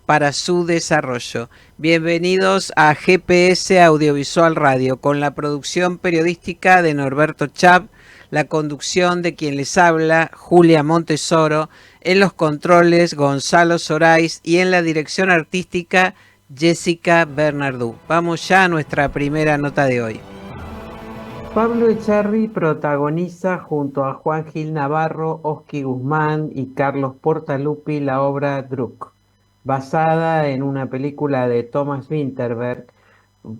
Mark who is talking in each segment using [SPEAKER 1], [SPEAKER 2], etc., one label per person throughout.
[SPEAKER 1] para su desarrollo. Bienvenidos a GPS Audiovisual Radio, con la producción periodística de Norberto Chap, la conducción de quien les habla, Julia Montesoro, en los controles Gonzalo Sorais y en la dirección artística Jessica Bernardú. Vamos ya a nuestra primera nota de hoy. Pablo Echarri protagoniza junto a Juan Gil Navarro, Oski Guzmán y Carlos Portalupi la obra Druk, basada en una película de Thomas Vinterberg,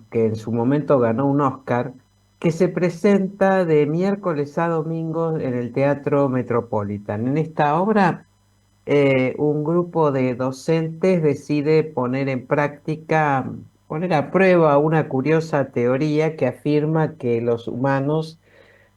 [SPEAKER 1] que en su momento ganó un Oscar, que se presenta de miércoles a domingo en el Teatro Metropolitan. En esta obra, un grupo de docentes decide poner en práctica, poner a prueba una curiosa teoría que afirma que los humanos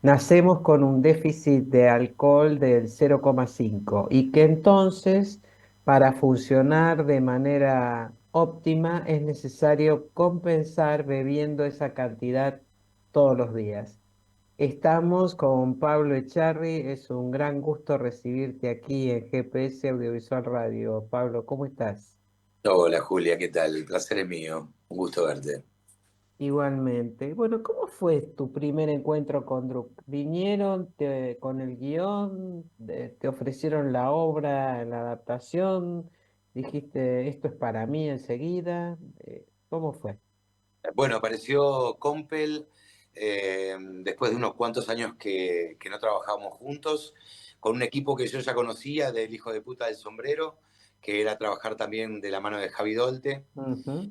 [SPEAKER 1] nacemos con un déficit de alcohol del 0,5 y que entonces para funcionar de manera óptima es necesario compensar bebiendo esa cantidad todos los días. Estamos con Pablo Echarri, es un gran gusto recibirte aquí en GPS Audiovisual Radio. Pablo, ¿cómo estás?
[SPEAKER 2] Hola Julia, ¿qué tal? El placer es mío. Un gusto verte.
[SPEAKER 1] Igualmente. Bueno, ¿cómo fue tu primer encuentro con Druk? ¿Vinieron con el guión? ¿Te ofrecieron la obra, la adaptación? ¿Dijiste, esto es para mí enseguida? ¿Cómo fue?
[SPEAKER 2] Bueno, apareció Compel después de unos cuantos años que no trabajábamos juntos, con un equipo que yo ya conocía del hijo de puta del sombrero, que era trabajar también de la mano de Javi Dolte.
[SPEAKER 1] Ujú.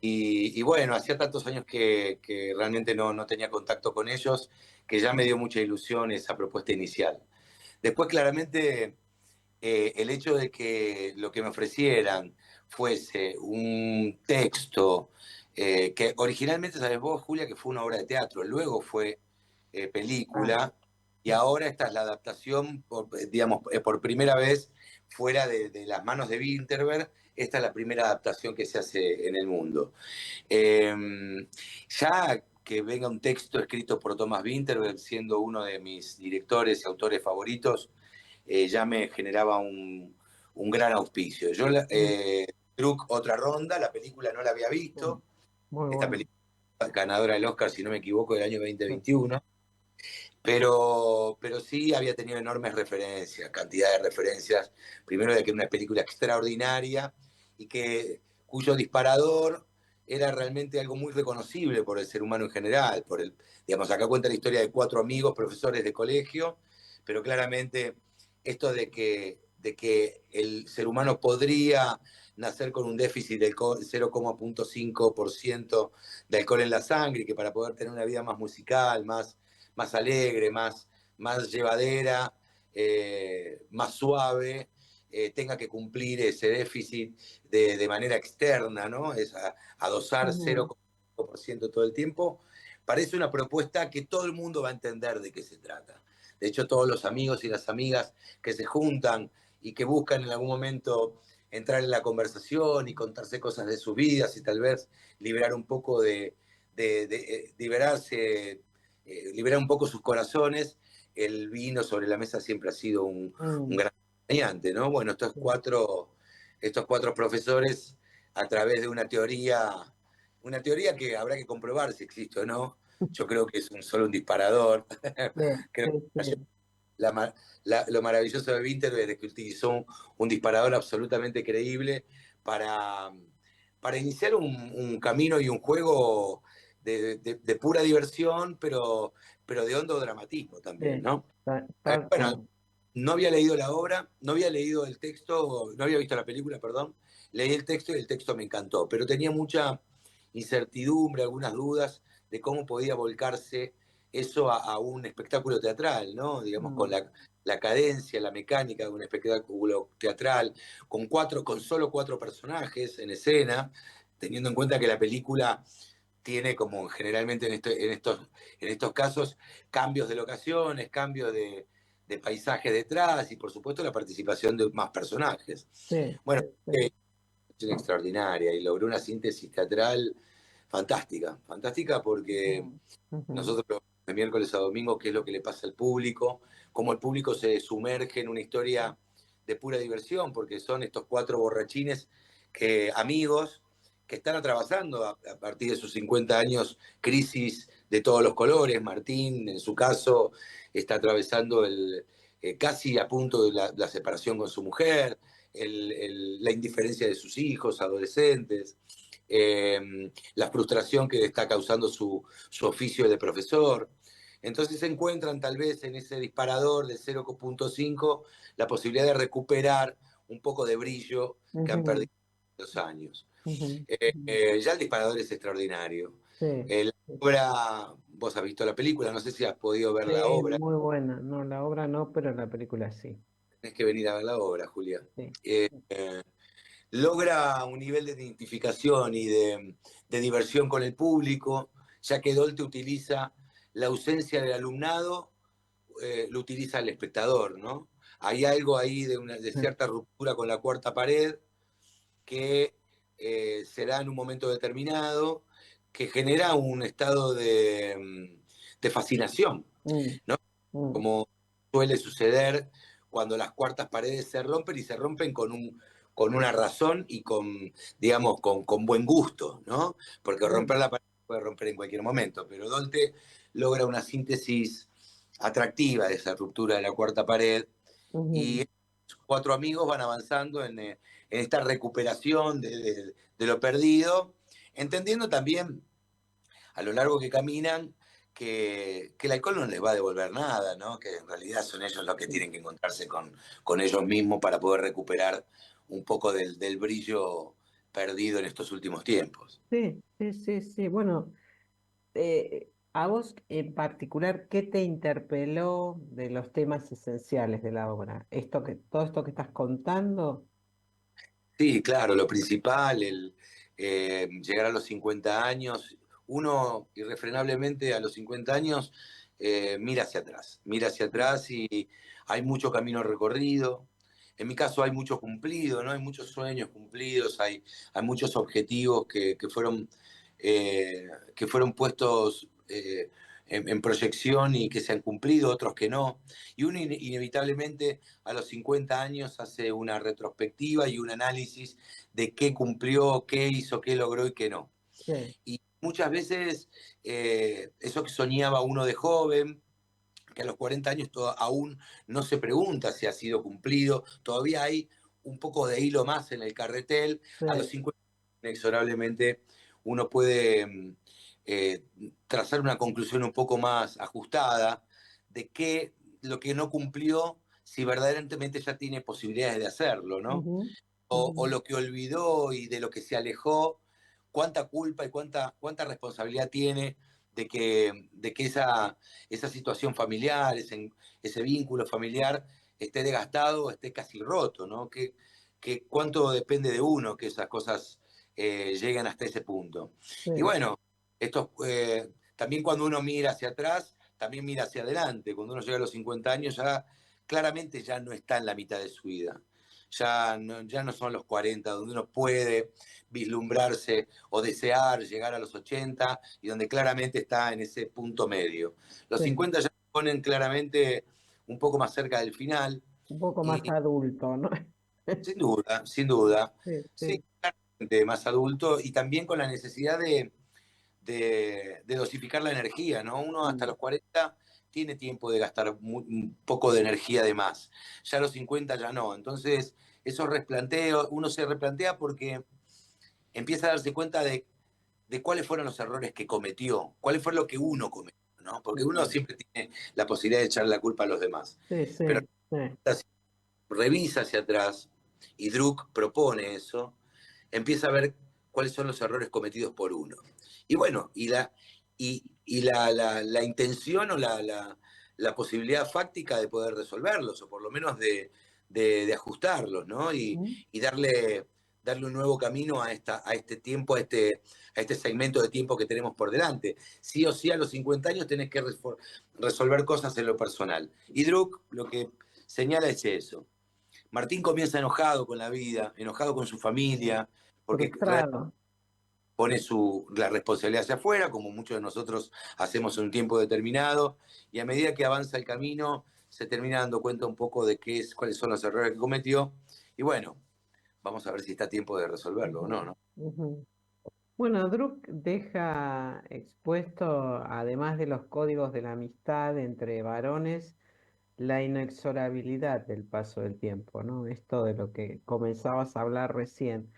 [SPEAKER 2] Y bueno, hacía tantos años que realmente no tenía contacto con ellos, que ya me dio mucha ilusión esa propuesta inicial. Después, claramente, el hecho de que lo que me ofrecieran fuese un texto que originalmente, sabes vos, Julia, que fue una obra de teatro, luego fue
[SPEAKER 1] Ah,
[SPEAKER 2] película, y ahora esta es la adaptación, digamos, por primera vez fuera de las manos de Winterberg. Esta es la primera adaptación que se hace en el mundo. Eh, ya que venga un texto escrito por Thomas Winterberg, siendo uno de mis directores y autores favoritos, ya me generaba un gran auspicio. Yo,
[SPEAKER 1] mm,
[SPEAKER 2] Druk, otra ronda, la película no la había
[SPEAKER 1] mm,
[SPEAKER 2] visto,
[SPEAKER 1] muy
[SPEAKER 2] esta
[SPEAKER 1] bueno.
[SPEAKER 2] película ganadora del Oscar, si no me equivoco, del año 2021, pero sí había tenido enormes referencias, cantidad de referencias, primero de que era una película extraordinaria y cuyo disparador era realmente algo muy reconocible por el ser humano en general, digamos, acá cuenta la historia de cuatro amigos, profesores de colegio, pero claramente esto de que el ser humano podría nacer con un déficit del 0,5% de alcohol en la sangre, y que para poder tener una vida más musical, más alegre, más llevadera, más suave, tenga que cumplir ese déficit de manera externa, ¿no? Es a dosar
[SPEAKER 1] Ujú.
[SPEAKER 2] 0,5% todo el tiempo. Parece una propuesta que todo el mundo va a entender de qué se trata. De hecho, todos los amigos y las amigas que se juntan y que buscan en algún momento entrar en la conversación y contarse cosas de sus vidas y tal vez liberar un poco liberar un poco sus corazones, el vino sobre la mesa siempre ha sido un
[SPEAKER 1] Mm,
[SPEAKER 2] gran acompañante, ¿no? Bueno, estos cuatro profesores, a través de una teoría que habrá que comprobar si existe o no. Yo creo que es solo un disparador.
[SPEAKER 1] sí,
[SPEAKER 2] Creo
[SPEAKER 1] sí,
[SPEAKER 2] que
[SPEAKER 1] sí.
[SPEAKER 2] lo maravilloso de Winter es que utilizó un disparador absolutamente creíble para, para iniciar un camino y un juego de pura diversión, pero de hondo dramatismo también,
[SPEAKER 1] Sí,
[SPEAKER 2] ¿no?
[SPEAKER 1] tal
[SPEAKER 2] Bueno,
[SPEAKER 1] cual.
[SPEAKER 2] no había leído la obra, no había leído el texto, no había visto la película, perdón. Leí el texto y el texto me encantó, pero tenía mucha incertidumbre, algunas dudas de cómo podía volcarse eso a un espectáculo teatral, ¿no? Digamos, con
[SPEAKER 1] Mm,
[SPEAKER 2] la cadencia, la mecánica de un espectáculo teatral, con solo cuatro personajes en escena, teniendo en cuenta que la película tiene, como generalmente en estos casos, cambios de locaciones, cambios de paisaje detrás y por supuesto la participación de más personajes.
[SPEAKER 1] sí,
[SPEAKER 2] Bueno,
[SPEAKER 1] sí.
[SPEAKER 2] es extraordinaria y logró una síntesis teatral fantástica, fantástica porque
[SPEAKER 1] Mm, ujú.
[SPEAKER 2] nosotros de miércoles a domingo, qué es lo que le pasa al público, cómo el público se sumerge en una historia de pura diversión, porque son estos cuatro borrachines amigos que están atravesando a partir de sus 50 años crisis de todos los colores. Martín, en su caso, está atravesando casi a punto de la separación con su mujer, la indiferencia de sus hijos, adolescentes, la frustración que está causando su oficio de profesor. Entonces se encuentran tal vez en ese disparador del 0,5 la posibilidad de recuperar un poco de brillo que han perdido los años. Ya el disparador es extraordinario.
[SPEAKER 3] Sí,
[SPEAKER 2] La obra, vos has visto la película, no sé si has podido ver la
[SPEAKER 3] sí,
[SPEAKER 2] obra.
[SPEAKER 3] muy buena. No, la obra no, pero la película sí.
[SPEAKER 2] Tenés que venir a ver la obra, Julia.
[SPEAKER 3] Sí.
[SPEAKER 2] Logra un nivel de identificación y de diversión con el público, ya que Dolte utiliza la ausencia del alumnado, lo utiliza el espectador, ¿no? Hay algo ahí de cierta ruptura con la cuarta pared que se da en un momento determinado, que genera un estado de fascinación,
[SPEAKER 3] Mm,
[SPEAKER 2] ¿no?
[SPEAKER 3] mm,
[SPEAKER 2] Como suele suceder cuando las cuartas paredes se rompen y se rompen con una razón y digamos, con buen gusto, ¿no? Porque romper la pared se puede romper en cualquier momento, pero Dolte logra una síntesis atractiva de esa ruptura de la cuarta pared
[SPEAKER 3] ujú.
[SPEAKER 2] y cuatro amigos van avanzando en esta recuperación de lo perdido, entendiendo también a lo largo que caminan que el alcohol no les va a devolver nada, ¿no? Que en realidad son ellos los que tienen que encontrarse con ellos mismos para poder recuperar un poco del brillo perdido en estos últimos tiempos.
[SPEAKER 3] Sí, sí, sí, sí. Bueno, a vos en particular, ¿qué te interpeló de los temas esenciales de la obra? Todo esto que estás contando.
[SPEAKER 2] Sí, claro, lo principal, llegar a los 50 años, uno irrefrenablemente a los 50 años mira hacia atrás y hay mucho camino recorrido. En mi caso hay mucho cumplido, ¿no? Hay muchos sueños cumplidos, hay muchos objetivos que fueron puestos en proyección y que se han cumplido, otros que no. Y uno inevitablemente a los 50 años hace una retrospectiva y un análisis de qué cumplió, qué hizo, qué logró y qué no.
[SPEAKER 3] Sí.
[SPEAKER 2] Y muchas veces eso que soñaba uno de joven, que a los 40 años aún no se pregunta si ha sido cumplido, todavía hay un poco de hilo más en el carretel, a los
[SPEAKER 3] Sí.
[SPEAKER 2] 50 inexorablemente uno puede eh, trazar una conclusión un poco más ajustada de qué lo que no cumplió, si verdaderamente ya tiene posibilidades de hacerlo, ¿no?
[SPEAKER 3] Ujú,
[SPEAKER 2] O
[SPEAKER 3] ujú.
[SPEAKER 2] lo que olvidó y de lo que se alejó, cuánta culpa y cuánta responsabilidad tiene de que esa situación familiar, ese vínculo familiar esté desgastado, esté casi roto, ¿no? Que cuánto depende de uno que esas cosas lleguen hasta ese punto. Y
[SPEAKER 3] Sí.
[SPEAKER 2] bueno, también cuando uno mira hacia atrás, también mira hacia adelante. Cuando uno llega a los 50 años, ya claramente ya no está en la mitad de su vida. Ya no son los 40 donde uno puede vislumbrarse o desear llegar a los 80 y donde claramente está en ese punto medio. Los
[SPEAKER 3] Sí.
[SPEAKER 2] 50 ya se ponen claramente un poco más cerca del final
[SPEAKER 3] Un poco
[SPEAKER 2] y
[SPEAKER 3] más adulto, ¿no?
[SPEAKER 2] sin duda,
[SPEAKER 3] Sí,
[SPEAKER 2] sí,
[SPEAKER 3] sí.
[SPEAKER 2] claramente más adulto y también con la necesidad de dosificar la energía, ¿no? Uno hasta
[SPEAKER 3] Mm,
[SPEAKER 2] los 40 tiene tiempo de gastar un poco de energía de más. Ya a los 50 ya no. Entonces, esos replanteos, uno se replantea porque empieza a darse cuenta de cuáles fueron los errores que cometió, cuáles fue lo que uno cometió, ¿no? Porque uno
[SPEAKER 3] mm.
[SPEAKER 2] siempre tiene la posibilidad de echarle la culpa a los demás.
[SPEAKER 3] Sí,
[SPEAKER 2] Pero
[SPEAKER 3] sí, sí.
[SPEAKER 2] revisa hacia atrás, y Druck propone eso, empieza a ver cuáles son los errores cometidos por uno. Y bueno, y la intención o la posibilidad fáctica de poder resolverlos, o por lo menos de ajustarlos, ¿no?
[SPEAKER 3] Mm,
[SPEAKER 2] Y darle un nuevo camino a este tiempo, a este segmento de tiempo que tenemos por delante. Sí o sí, a los 50 años tenés que resolver cosas en lo personal. Y Druck lo que señala es eso. Martín comienza enojado con la vida, enojado con su familia, porque
[SPEAKER 3] frustrado.
[SPEAKER 2] pone la responsabilidad hacia afuera, como muchos de nosotros hacemos en un tiempo determinado, y a medida que avanza el camino, se termina dando cuenta un poco de cuáles son los errores que cometió, y bueno, vamos a ver si está a tiempo de resolverlo o no,
[SPEAKER 3] Ujú,
[SPEAKER 2] ¿no?
[SPEAKER 3] ujú. Bueno, Druck deja expuesto, además de los códigos de la amistad entre varones, la inexorabilidad del paso del tiempo, ¿no? Esto de lo que comenzabas a hablar recién.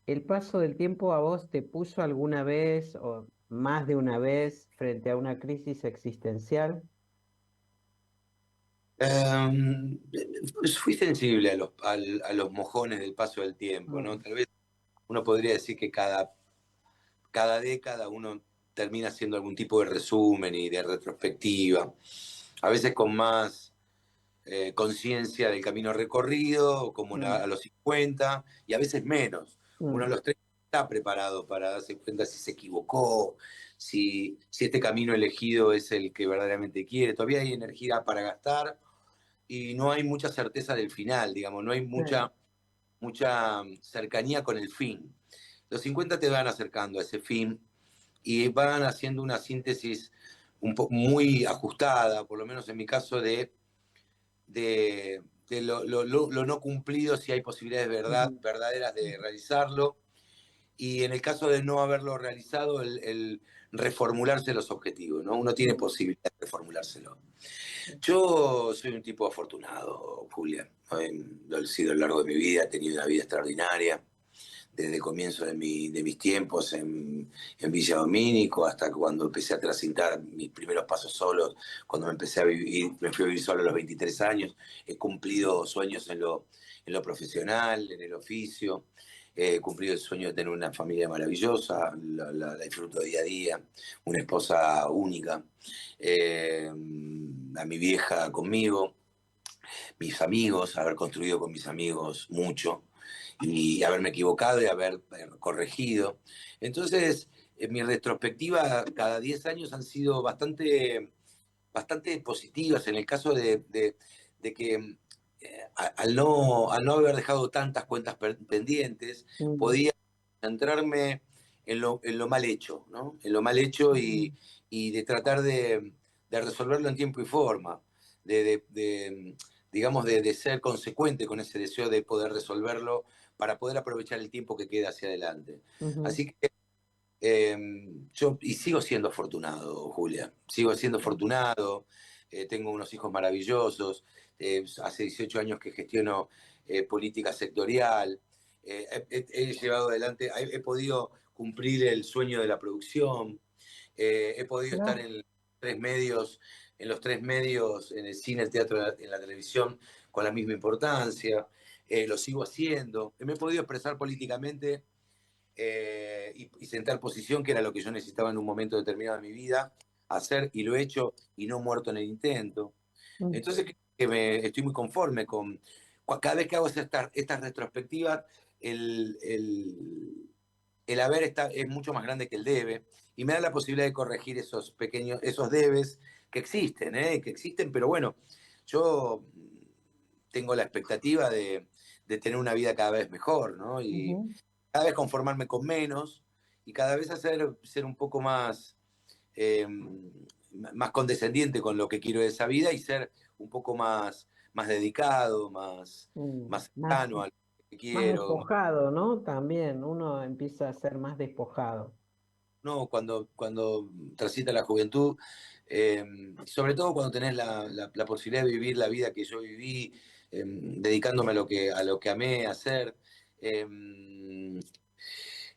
[SPEAKER 3] ¿El paso del tiempo a vos te puso alguna vez o más de una vez frente a una crisis existencial?
[SPEAKER 2] Pues fui sensible a los mojones del paso del tiempo, ¿no?
[SPEAKER 3] Mm,
[SPEAKER 2] Tal vez uno podría decir que cada década uno termina haciendo algún tipo de resumen y de retrospectiva, a veces con más conciencia del camino recorrido, como
[SPEAKER 3] mm,
[SPEAKER 2] a los 50, y a veces menos. Uno a
[SPEAKER 3] mm,
[SPEAKER 2] los 30 está preparado para darse cuenta si se equivocó, si este camino elegido es el que verdaderamente quiere. Todavía hay energía para gastar y no hay mucha certeza del final, digamos, no hay
[SPEAKER 3] sí,
[SPEAKER 2] mucha cercanía con el fin. Los 50 te van acercando a ese fin y van haciendo una síntesis muy ajustada, por lo menos en mi caso, de lo no cumplido, si hay posibilidades
[SPEAKER 3] ujú,
[SPEAKER 2] verdaderas de
[SPEAKER 3] ujú,
[SPEAKER 2] realizarlo, y en el caso de no haberlo realizado, el reformularse los objetivos, ¿no? Uno tiene
[SPEAKER 3] ujú,
[SPEAKER 2] posibilidad de reformulárselo. Yo soy un tipo afortunado, Julia. Lo he sido a lo largo de mi vida, he tenido una vida extraordinaria, desde el comienzo de mis tiempos en Villa Domínico hasta cuando empecé a transitar mis primeros pasos solos, cuando me fui a vivir solo a los 23 años. He cumplido sueños en lo profesional, en el oficio. He cumplido el sueño de tener una familia maravillosa, la disfruto día a día, una esposa única, a mi vieja conmigo, mis amigos, haber construido con mis amigos mucho y haberme equivocado y haber corregido. Entonces, en mi retrospectiva, cada 10 años han sido bastante positivas en el caso de que al no haber dejado tantas cuentas pendientes,
[SPEAKER 3] mm,
[SPEAKER 2] podía centrarme en lo mal hecho, ¿no? En lo mal hecho
[SPEAKER 3] ujú,
[SPEAKER 2] y de tratar de resolverlo en tiempo y forma, digamos, de ser consecuente con ese deseo de poder resolverlo para poder aprovechar el tiempo que queda hacia adelante.
[SPEAKER 3] ujú,
[SPEAKER 2] Así que eh, yo y sigo siendo afortunado, Julia, sigo siendo afortunado, tengo unos hijos maravillosos, hace 18 años que gestiono política sectorial, he llevado adelante, he podido cumplir el sueño de la producción, he podido estar
[SPEAKER 3] claro,
[SPEAKER 2] en los tres medios, en el cine, el teatro, en la televisión, con la misma importancia, lo sigo haciendo, me he podido expresar políticamente y sentar posición, que era lo que yo necesitaba en un momento determinado de mi vida, hacer y lo he hecho y no muerto en el intento.
[SPEAKER 3] mm,
[SPEAKER 2] Entonces, estoy muy conforme con. Cada vez que hago estas retrospectivas, el haber es mucho más grande que el debe y me da la posibilidad de corregir esos debes que existen, pero bueno, yo tengo la expectativa de tener una vida cada vez mejor, ¿no? Y
[SPEAKER 3] ujú,
[SPEAKER 2] cada vez conformarme con menos y cada vez ser un poco eh, más condescendiente con lo que quiero de esa vida y ser un poco más dedicado, más
[SPEAKER 3] más,
[SPEAKER 2] cercano a lo que
[SPEAKER 3] más
[SPEAKER 2] quiero.
[SPEAKER 3] despojado, ¿no? También uno empieza a ser más despojado.
[SPEAKER 2] ¿No? Cuando transita la juventud, eh, sobre todo cuando tenés la posibilidad de vivir la vida que yo viví, dedicándome a lo que amé hacer. eh,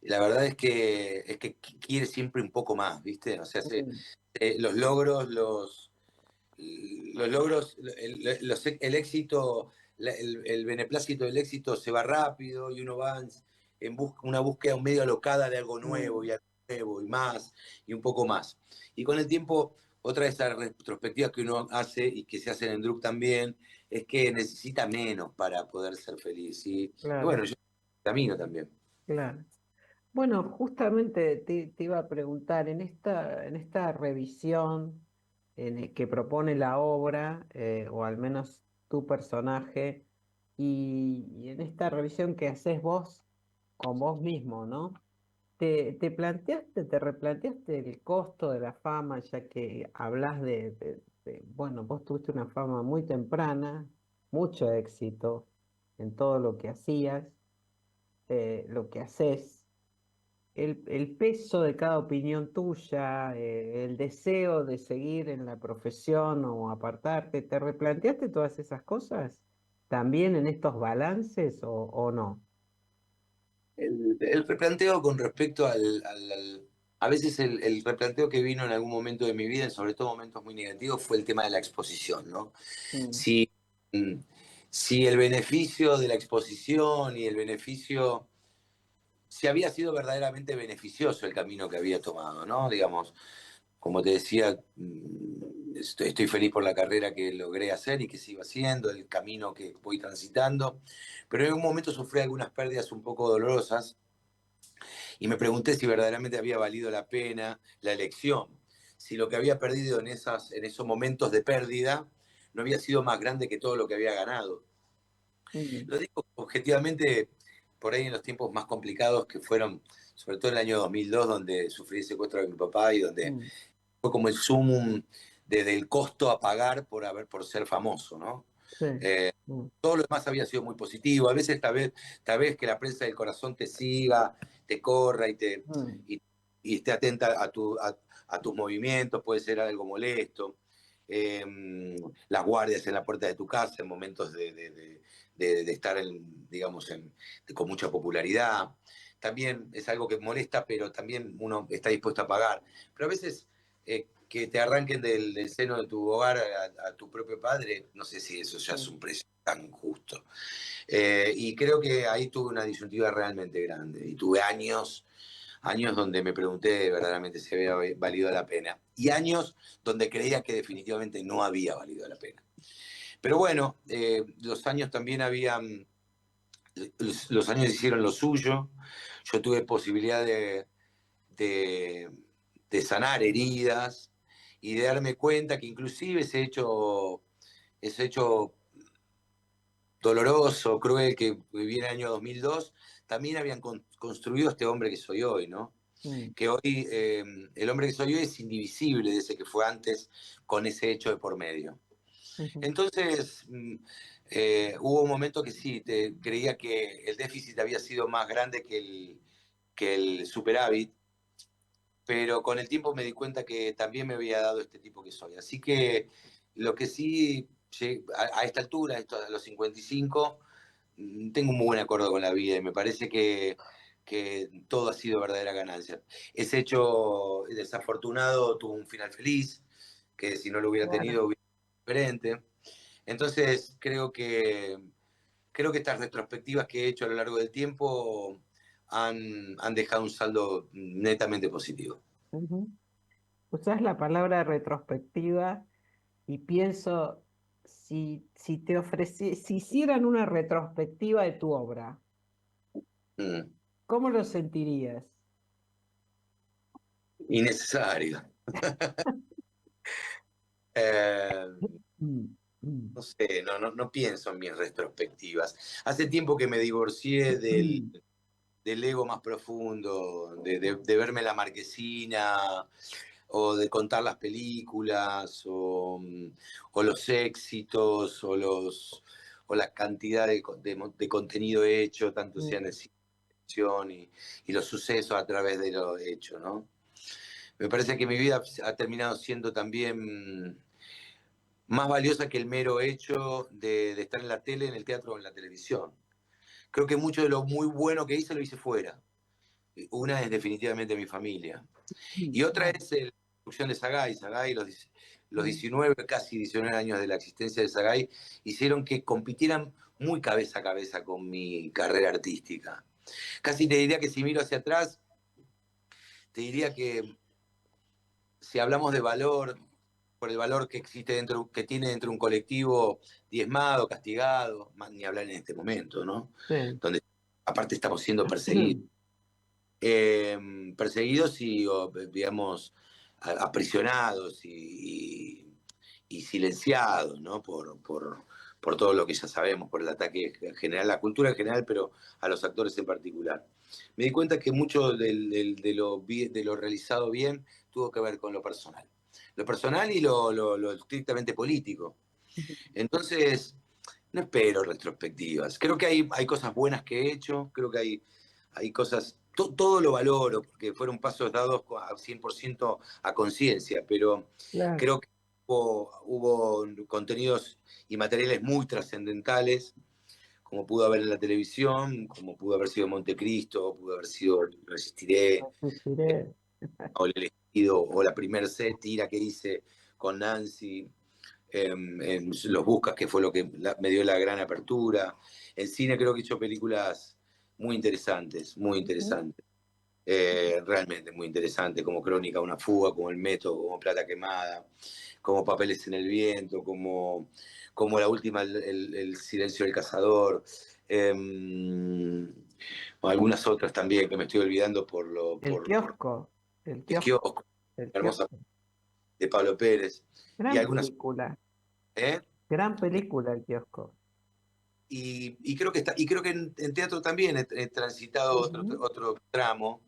[SPEAKER 2] la verdad es que quiere siempre un poco más, ¿viste? O sea,
[SPEAKER 3] Mm,
[SPEAKER 2] los logros, los logros, el éxito, el beneplácito del éxito se va rápido y uno va una búsqueda medio alocada de
[SPEAKER 3] mm,
[SPEAKER 2] algo nuevo y más y un poco más. Y con el tiempo, otra de esas retrospectivas que uno hace y que se hacen en Druk también, es que necesita menos para poder ser feliz. Y
[SPEAKER 3] claro,
[SPEAKER 2] bueno, yo camino también.
[SPEAKER 3] claro. Bueno, justamente te iba a preguntar, en esta revisión que propone la obra, o al menos tu personaje, y en esta revisión que haces vos con vos mismo, ¿no? Te replanteaste el costo de la fama, ya que hablas bueno, vos tuviste una fama muy temprana, mucho éxito en todo lo que hacías. lo que haces, el peso de cada opinión tuya, el deseo de seguir en la profesión o apartarte, ¿te replanteaste todas esas cosas también en estos balances o no?
[SPEAKER 2] El replanteo con respecto a veces el replanteo que vino en algún momento de mi vida, en sobre todo momentos muy negativos, fue el tema de la exposición, ¿no?
[SPEAKER 3] Mm,
[SPEAKER 2] Si, mm, si el beneficio de la exposición y el beneficio, si había sido verdaderamente beneficioso el camino que había tomado, ¿no? Digamos, como te decía, estoy feliz por la carrera que logré hacer y que sigo haciendo, el camino que voy transitando, pero en un momento sufrí algunas pérdidas un poco dolorosas y me pregunté si verdaderamente había valido la pena la elección, si lo que había perdido en esos momentos de pérdida no había sido más grande que todo lo que había ganado.
[SPEAKER 3] mm,
[SPEAKER 2] Lo digo objetivamente por ahí en los tiempos más complicados que fueron, sobre todo en el año 2002, donde sufrí el secuestro de mi papá y donde
[SPEAKER 3] mm,
[SPEAKER 2] fue como el sumum del costo a pagar por ser famoso, ¿no?
[SPEAKER 3] sí,
[SPEAKER 2] Eh,
[SPEAKER 3] mm,
[SPEAKER 2] todo lo demás había sido muy positivo. A veces tal vez que la prensa del corazón te siga, te corra
[SPEAKER 3] mm,
[SPEAKER 2] y, y esté atenta a tus movimientos, puede ser algo molesto. Eh, las guardias en la puerta de tu casa en momentos de estar, digamos, con mucha popularidad. También es algo que molesta, pero también uno está dispuesto a pagar. Pero a veces que te arranquen del seno de tu hogar a tu propio padre, no sé si eso ya es
[SPEAKER 3] mm,
[SPEAKER 2] un precio tan justo. Y creo que ahí tuve una disyuntiva realmente grande y tuve años donde me pregunté verdaderamente si había valido la pena y años donde creía que definitivamente no había valido la pena. Pero bueno, los años también habían, los años hicieron lo suyo, yo tuve posibilidad de, de sanar heridas y de darme cuenta que inclusive ese hecho doloroso, cruel que viví en el año 2002, también habían construido este hombre que soy hoy, ¿no?
[SPEAKER 3] mm,
[SPEAKER 2] Que hoy el hombre que soy hoy es indivisible de ese que fue antes con ese hecho de por medio.
[SPEAKER 3] ujú,
[SPEAKER 2] Entonces, hubo un momento que sí, creía que el déficit había sido más grande que el superávit, pero con el tiempo me di cuenta que también me había dado este tipo que soy. Así que lo que sí, a esta altura, a los 55, tengo un muy buen acuerdo con la vida y me parece que todo ha sido verdadera ganancia. Ese hecho desafortunado tuvo un final feliz, que si no lo hubiera
[SPEAKER 3] claro.
[SPEAKER 2] tenido hubiera sido diferente. Entonces creo que estas retrospectivas que he hecho a lo largo del tiempo han dejado un saldo netamente positivo.
[SPEAKER 3] Ujú. Usás la palabra retrospectiva y pienso, si te si hicieran una retrospectiva de tu obra,
[SPEAKER 2] Mm.
[SPEAKER 3] ¿cómo lo sentirías?
[SPEAKER 2] Innecesario. Eh,
[SPEAKER 3] Mm, mm,
[SPEAKER 2] no sé, no pienso en mis retrospectivas. Hace tiempo que me divorcié
[SPEAKER 3] mm,
[SPEAKER 2] del ego más profundo, de verme la marquesina, o de contar las películas, o los éxitos, o la cantidad de contenido hecho, tanto sea en
[SPEAKER 3] mm,
[SPEAKER 2] el cine y los sucesos a través de lo hecho, ¿no? Me parece que mi vida ha terminado siendo también más valiosa que el mero hecho de estar en la tele, en el teatro o en la televisión. Creo que mucho de lo muy bueno que hice lo hice fuera. Una es definitivamente mi familia.
[SPEAKER 3] mm,
[SPEAKER 2] Y otra
[SPEAKER 3] claro,
[SPEAKER 2] es la construcción de Sagay. Sagay, los
[SPEAKER 3] mm,
[SPEAKER 2] 19, casi 19 años de la existencia de Sagay, hicieron que compitieran muy cabeza a cabeza con mi carrera artística. Casi te diría que si miro hacia atrás, te diría que si hablamos de valor, por el valor que existe dentro, que tiene dentro de un colectivo diezmado, castigado, más ni hablar en este momento, ¿no?
[SPEAKER 3] sí.
[SPEAKER 2] Donde aparte estamos siendo perseguidos. Eh, Perseguidos y, digamos, aprisionados y silenciados, ¿no? Por todo lo que ya sabemos, por el ataque general, la cultura en general, pero a los actores en particular. Me di cuenta que mucho de lo realizado bien tuvo que ver con lo personal. Lo personal y lo estrictamente político. Entonces, no espero retrospectivas. Creo que hay cosas buenas que he hecho, creo que hay cosas, todo lo valoro, porque fueron pasos dados a 100% a conciencia, pero
[SPEAKER 3] Claro.
[SPEAKER 2] creo que hubo contenidos y materiales muy trascendentales, como pudo haber en la televisión, como pudo haber sido Montecristo, pudo haber sido Resistiré,
[SPEAKER 3] Resistiré.
[SPEAKER 2] o El Elegido, o la primer tira que hice con Nancy, en Los Buscas, que fue lo que me dio la gran apertura. En cine creo que he hecho películas muy interesantes, muy interesantes. Realmente muy interesantes, como Crónica de una fuga, como El Método, como Plata Quemada, como Papeles en el Viento, como la última, el Silencio del Cazador. Algunas otras también que me estoy olvidando
[SPEAKER 3] El kiosco. El
[SPEAKER 2] el
[SPEAKER 3] kiosco.
[SPEAKER 2] kiosco,
[SPEAKER 3] El
[SPEAKER 2] hermosa,
[SPEAKER 3] kiosco.
[SPEAKER 2] de Pablo Pérez, y
[SPEAKER 3] Gran
[SPEAKER 2] algunas,
[SPEAKER 3] película.
[SPEAKER 2] ¿eh?
[SPEAKER 3] Gran película el kiosco.
[SPEAKER 2] Y creo que en teatro también he transitado
[SPEAKER 3] Ujú.
[SPEAKER 2] otro tramo,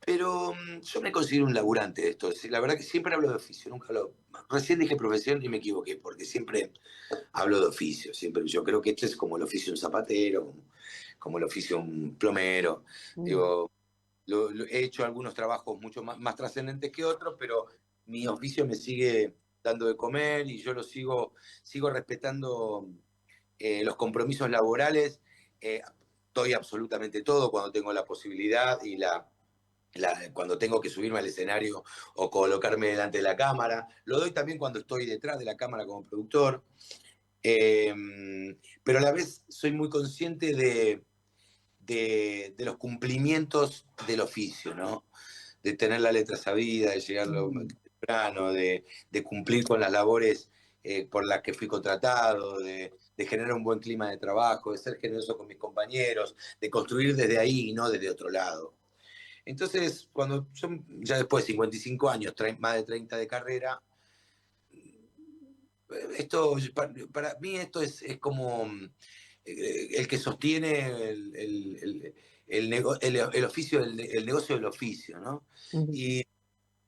[SPEAKER 2] pero yo me considero un laburante de esto. La verdad que siempre hablo de oficio, nunca hablo. Recién dije profesión y me equivoqué, porque siempre hablo de oficio. Siempre, yo creo que este es como el oficio de un zapatero, como el oficio de un plomero.
[SPEAKER 3] Mm.
[SPEAKER 2] Digo, he hecho algunos trabajos mucho más trascendentes que otros, pero mi oficio me sigue dando de comer y yo sigo respetando los compromisos laborales. Doy absolutamente todo cuando tengo la posibilidad y cuando tengo que subirme al escenario o colocarme delante de la cámara. Lo doy también cuando estoy detrás de la cámara como productor. Eh, pero a la vez soy muy consciente de los cumplimientos del oficio, ¿no? De tener la letra sabida, de llegar
[SPEAKER 3] Mm.
[SPEAKER 2] temprano, de cumplir con las labores por las que fui contratado, de generar un buen clima de trabajo, de ser generoso con mis compañeros, de construir desde ahí y no desde otro lado. Entonces, cuando yo ya después de 55 años, más de 30 de carrera, esto, para mí esto es como el que sostiene el oficio, el negocio del oficio, ¿no?
[SPEAKER 3] Ujú.
[SPEAKER 2] Y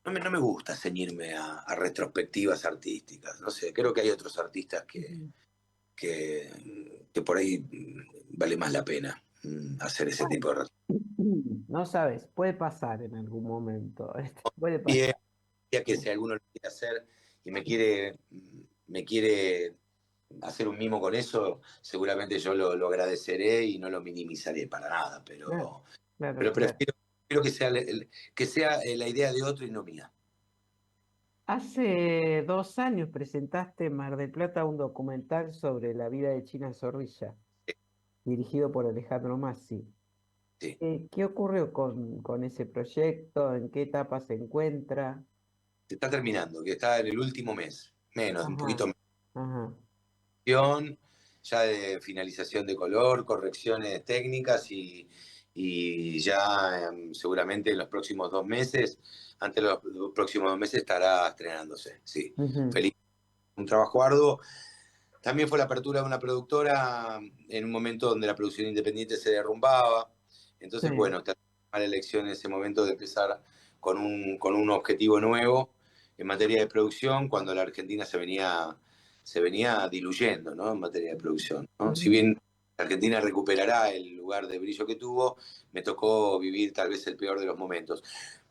[SPEAKER 2] no me gusta ceñirme a retrospectivas artísticas, no sé, creo que hay otros artistas
[SPEAKER 3] Ujú.
[SPEAKER 2] que por ahí vale más la pena hacer ese tipo de
[SPEAKER 3] No sabes, puede pasar en algún momento. Puede pasar.
[SPEAKER 2] retrospectivas, que si alguno lo quiere hacer y me quiere hacer un mimo con eso, seguramente yo lo agradeceré y no lo minimizaré para nada,
[SPEAKER 3] Claro,
[SPEAKER 2] pero,
[SPEAKER 3] claro,
[SPEAKER 2] pero
[SPEAKER 3] claro.
[SPEAKER 2] prefiero que sea la idea de otro y no mía.
[SPEAKER 3] Hace 2 años presentaste en Mar del Plata un documental sobre la vida de China Zorrilla, dirigido por Alejandro Massi.
[SPEAKER 2] Sí.
[SPEAKER 3] ¿Qué ocurrió con ese proyecto? ¿En qué etapa se encuentra?
[SPEAKER 2] Se está terminando, que está en el último mes, menos, un
[SPEAKER 3] Ajá,
[SPEAKER 2] poquito menos.
[SPEAKER 3] ajá.
[SPEAKER 2] Ya de finalización de color, correcciones técnicas y ya seguramente en los próximos 2 meses, antes de los próximos 2 meses estará estrenándose. Sí,
[SPEAKER 3] Ujú.
[SPEAKER 2] feliz. Un trabajo arduo. También fue la apertura de una productora en un momento donde la producción independiente se derrumbaba.
[SPEAKER 3] Sí.
[SPEAKER 2] Entonces, bueno, está la elección en ese momento de empezar con un objetivo nuevo en materia de producción, cuando la Argentina se venía diluyendo, ¿no? En materia de producción, ¿no? Si
[SPEAKER 3] Ujú.
[SPEAKER 2] bien la Argentina recuperará el lugar de brillo que tuvo, me tocó vivir tal vez el peor de los momentos.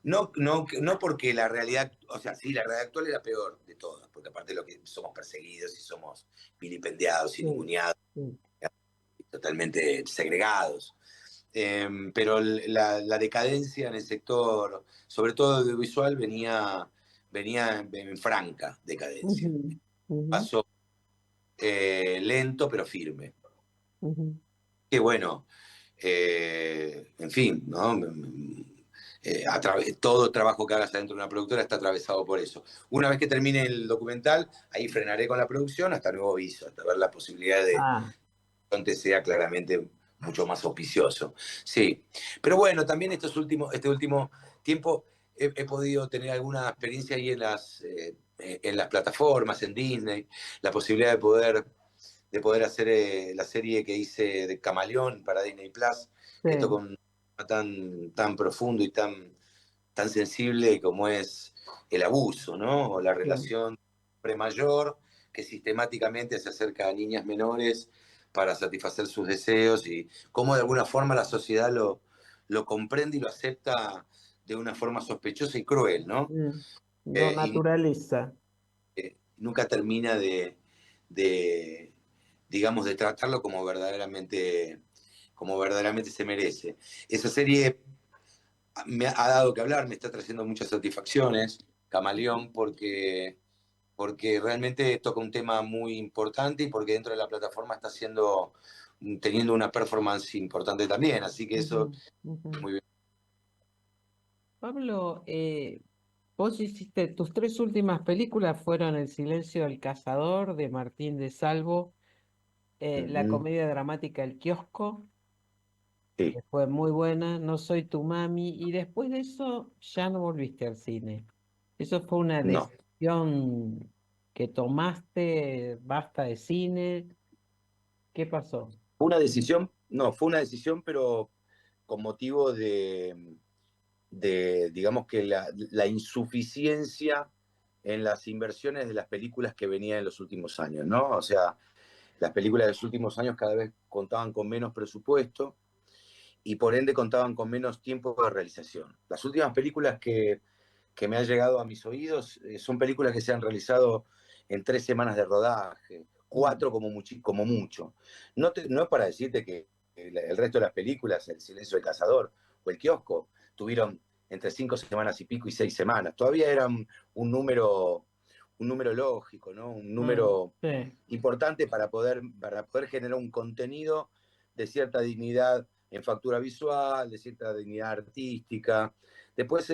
[SPEAKER 2] No, no, no porque la realidad, o sea, sí, la realidad actual es la peor de todas, porque aparte de lo que somos perseguidos y somos vilipendiados y
[SPEAKER 3] Sí,
[SPEAKER 2] ninguneados,
[SPEAKER 3] sí.
[SPEAKER 2] totalmente segregados. Pero la decadencia en el sector, sobre todo audiovisual, venía en franca decadencia.
[SPEAKER 3] Ujú, ujú,
[SPEAKER 2] Paso lento pero firme.
[SPEAKER 3] ujú.
[SPEAKER 2] Que bueno, en fin, ¿no? Todo trabajo que hagas dentro de una productora está atravesado por eso. Una vez que termine el documental, ahí frenaré con la producción hasta nuevo aviso, hasta ver la posibilidad de
[SPEAKER 3] Ah,
[SPEAKER 2] que antes sea claramente mucho más auspicioso. Sí, pero bueno, también este último tiempo he podido tener alguna experiencia ahí en las plataformas, en Disney, la posibilidad de poder hacer la serie que hice de Camaleón para Disney Plus, que toca
[SPEAKER 3] sí,
[SPEAKER 2] un tema tan profundo y tan sensible como es el abuso, ¿no? O la
[SPEAKER 3] sí.
[SPEAKER 2] relación hombre mayor que sistemáticamente se acerca a niñas menores para satisfacer sus deseos y cómo de alguna forma la sociedad lo comprende y lo acepta de una forma sospechosa y cruel, ¿no?
[SPEAKER 3] Lo
[SPEAKER 2] Y
[SPEAKER 3] naturaliza.
[SPEAKER 2] nunca termina de, digamos, de tratarlo como verdaderamente se merece. Esa serie me ha dado que hablar, me está trayendo muchas satisfacciones, Camaleón, porque realmente toca un tema muy importante y porque dentro de la plataforma está teniendo una performance importante también, así que eso
[SPEAKER 3] Ujú, ujú.
[SPEAKER 2] muy bien.
[SPEAKER 3] Pablo, vos hiciste, tus tres últimas películas fueron El silencio del cazador de Martín de Salvo, la
[SPEAKER 2] Ujú.
[SPEAKER 3] comedia dramática El kiosco,
[SPEAKER 2] Sí,
[SPEAKER 3] que fue muy buena, No soy tu mami, y después de eso ya no volviste al cine. ¿Eso fue una
[SPEAKER 2] no.
[SPEAKER 3] decisión que tomaste, basta de cine? ¿Qué pasó?
[SPEAKER 2] Fue una decisión, no, fue una decisión, pero con motivo digamos que la insuficiencia en las inversiones de las películas que venían en los últimos años, ¿no? O sea, las películas de los últimos años cada vez contaban con menos presupuesto y por ende contaban con menos tiempo de realización. Las últimas películas que me han llegado a mis oídos son películas que se han realizado en 3 semanas de rodaje,
[SPEAKER 3] Mm,
[SPEAKER 2] 4 como mucho. No es para decirte que el resto de las películas, El silencio del cazador o El kiosco, tuvieron entre 5 semanas y pico y 6 semanas. Todavía eran un número lógico, ¿no? Un número
[SPEAKER 3] sí,
[SPEAKER 2] importante para poder generar un contenido de cierta dignidad en factura visual, de cierta dignidad artística. Después,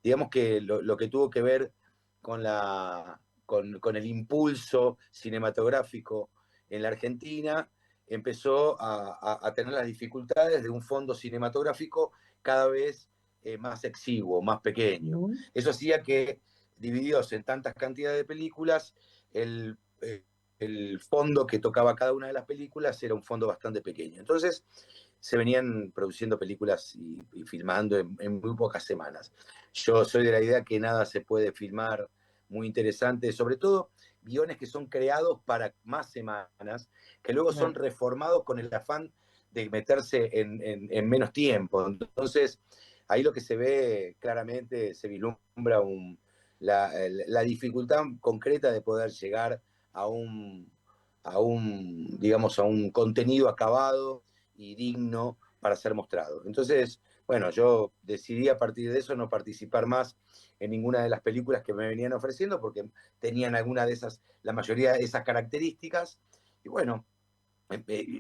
[SPEAKER 2] digamos que lo que tuvo que ver con el impulso cinematográfico en la Argentina empezó a tener las dificultades de un fondo cinematográfico cada vez más exiguo, más pequeño.
[SPEAKER 3] ujú,
[SPEAKER 2] Eso hacía que, divididos en tantas cantidades de películas, el, eh, el fondo que tocaba cada una de las películas era un fondo bastante pequeño. Entonces, se venían produciendo películas y filmando en muy pocas semanas. Yo soy de la idea que nada se puede filmar muy interesante, sobre todo guiones que son creados para más semanas, que luego son
[SPEAKER 3] claro,
[SPEAKER 2] reformados con el afán de meterse en menos tiempo. Entonces, ahí lo que se ve claramente, se vislumbra la dificultad concreta de poder llegar a digamos, a un contenido acabado y digno para ser mostrado. Entonces, bueno, yo decidí a partir de eso no participar más en ninguna de las películas que me venían ofreciendo porque tenían alguna de esas, la mayoría de esas características. Y bueno,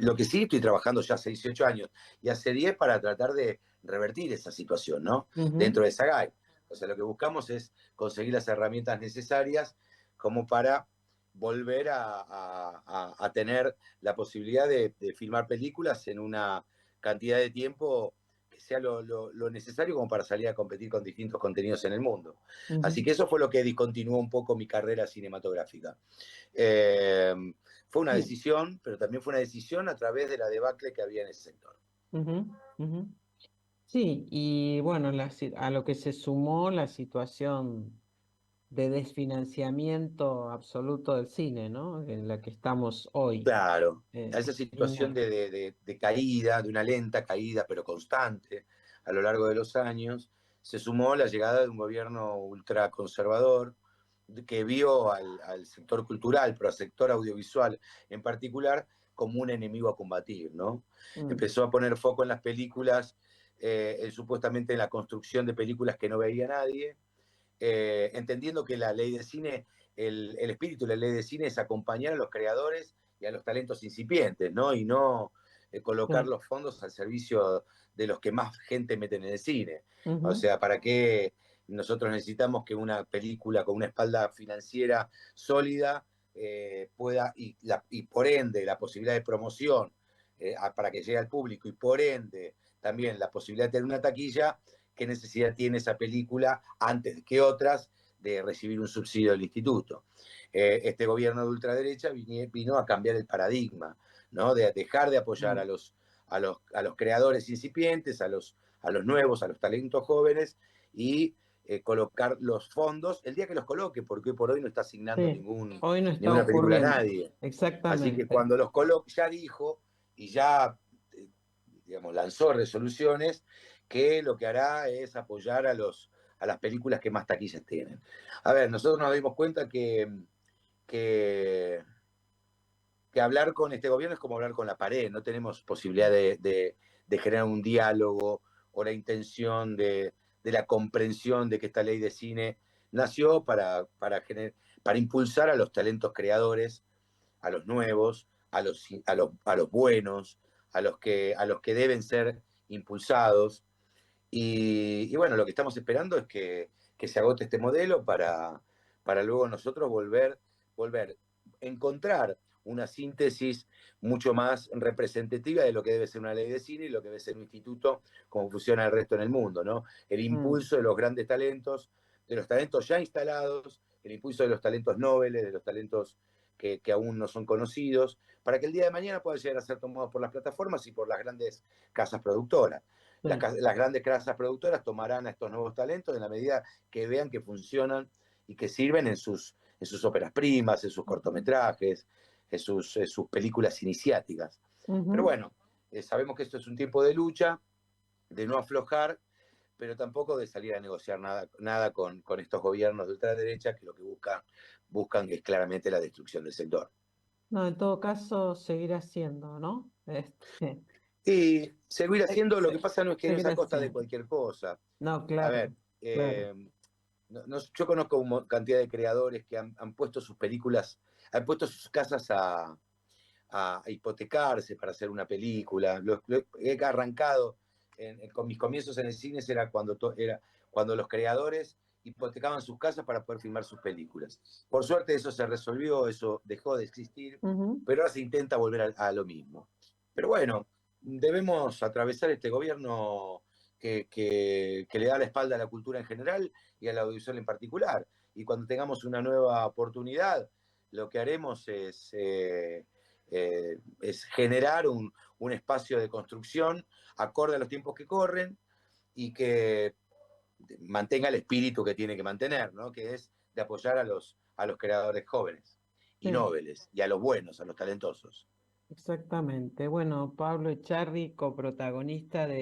[SPEAKER 2] lo que sí estoy trabajando ya hace 18 años y hace 10 para tratar de revertir esa situación, ¿no?
[SPEAKER 3] ujú,
[SPEAKER 2] Dentro de Sagai. O sea, lo que buscamos es conseguir las herramientas necesarias como para volver a tener la posibilidad de filmar películas en una cantidad de tiempo que sea lo necesario como para salir a competir con distintos contenidos en el mundo. Así
[SPEAKER 3] ujú.
[SPEAKER 2] que eso fue lo que discontinuó un poco mi carrera cinematográfica. Eh, Fue una
[SPEAKER 3] Sí,
[SPEAKER 2] decisión, pero también fue una decisión a través de la debacle que había en ese sector.
[SPEAKER 3] ujú, ujú. Sí, y bueno, a lo que se sumó la situación de desfinanciamiento absoluto del cine, ¿no? En la que estamos hoy.
[SPEAKER 2] Claro, a esa
[SPEAKER 3] Sin
[SPEAKER 2] situación de caída, de una lenta caída, pero constante a lo largo de los años, se sumó la llegada de un gobierno ultraconservador que vio al sector cultural, pero al sector audiovisual en particular, como un enemigo a combatir, ¿no?
[SPEAKER 3] mm,
[SPEAKER 2] Empezó a poner foco en las películas, supuestamente en la construcción de películas que no veía nadie, entendiendo que la ley de cine, el espíritu de la ley de cine es acompañar a los creadores y a los talentos incipientes, ¿no? Y no colocar
[SPEAKER 3] sí,
[SPEAKER 2] los fondos al servicio de los que más gente meten en el cine. O
[SPEAKER 3] ujú,
[SPEAKER 2] sea, ¿para qué nosotros necesitamos que una película con una espalda financiera sólida pueda, y por ende la posibilidad de promoción para que llegue al público y por ende también la posibilidad de tener una taquilla, qué necesidad tiene esa película antes que otras de recibir un subsidio del instituto? Este gobierno de ultraderecha vino a cambiar el paradigma, ¿no? De dejar de apoyar
[SPEAKER 3] mm,
[SPEAKER 2] a los creadores incipientes, a los nuevos, a los talentos jóvenes y colocar los fondos el día que los coloque, porque hoy por hoy no está asignando
[SPEAKER 3] sí, hoy no está
[SPEAKER 2] ninguna película a
[SPEAKER 3] ocurriendo.
[SPEAKER 2] nadie. Así que
[SPEAKER 3] Exactamente.
[SPEAKER 2] cuando los coloque, ya dijo y ya digamos, lanzó resoluciones que lo que hará es apoyar a las películas que más taquillas tienen. A ver, nosotros nos dimos cuenta que, que hablar con este gobierno es como hablar con la pared, no tenemos posibilidad de generar un diálogo o la intención de la comprensión de que esta ley de cine nació para impulsar a los talentos creadores, a los nuevos, a los buenos, a los que deben ser impulsados. Y bueno, lo que estamos esperando es que se agote este modelo para luego nosotros volver a encontrar una síntesis mucho más representativa de lo que debe ser una ley de cine y lo que debe ser un instituto como funciona el resto en el mundo, ¿no? El impulso de los grandes talentos, de los talentos ya instalados, el impulso de los talentos nobles, de los talentos que aún no son conocidos, para que el día de mañana puedan llegar a ser tomados por las plataformas y por las grandes casas productoras.
[SPEAKER 3] Sí.
[SPEAKER 2] Las grandes casas productoras tomarán a estos nuevos talentos en la medida que vean que funcionan y que sirven en sus óperas primas, en sus cortometrajes, en sus películas iniciáticas. Pero bueno, sabemos que esto es un tiempo de lucha, de no aflojar, pero tampoco de salir a negociar nada con estos gobiernos de ultraderecha que lo que buscan es claramente la destrucción del sector.
[SPEAKER 3] No, en todo caso, seguir haciendo, ¿no?
[SPEAKER 2] Y seguir haciendo, lo que pasa no es que no es
[SPEAKER 3] Seguir
[SPEAKER 2] a costa de
[SPEAKER 3] haciendo.
[SPEAKER 2] cualquier cosa.
[SPEAKER 3] No,
[SPEAKER 2] A ver,
[SPEAKER 3] claro, claro.
[SPEAKER 2] yo conozco una cantidad de creadores que han puesto sus películas, han puesto sus casas a hipotecarse para hacer una película. Lo he arrancado con mis comienzos en el cine era cuando los creadores hipotecaban sus casas para poder filmar sus películas. Por suerte eso se resolvió, eso dejó de existir,
[SPEAKER 3] Ujú.
[SPEAKER 2] pero ahora se intenta volver a lo mismo. Pero bueno, debemos atravesar este gobierno que le da la espalda a la cultura en general y al audiovisual en particular. Y cuando tengamos una nueva oportunidad, lo que haremos es generar un espacio de construcción acorde a los tiempos que corren y que mantenga el espíritu que tiene que mantener, ¿no? Que es de apoyar a los creadores jóvenes y
[SPEAKER 3] Sí,
[SPEAKER 2] nobles, y a los buenos, a los talentosos.
[SPEAKER 3] exactamente. Bueno, Pablo Echarri, coprotagonista de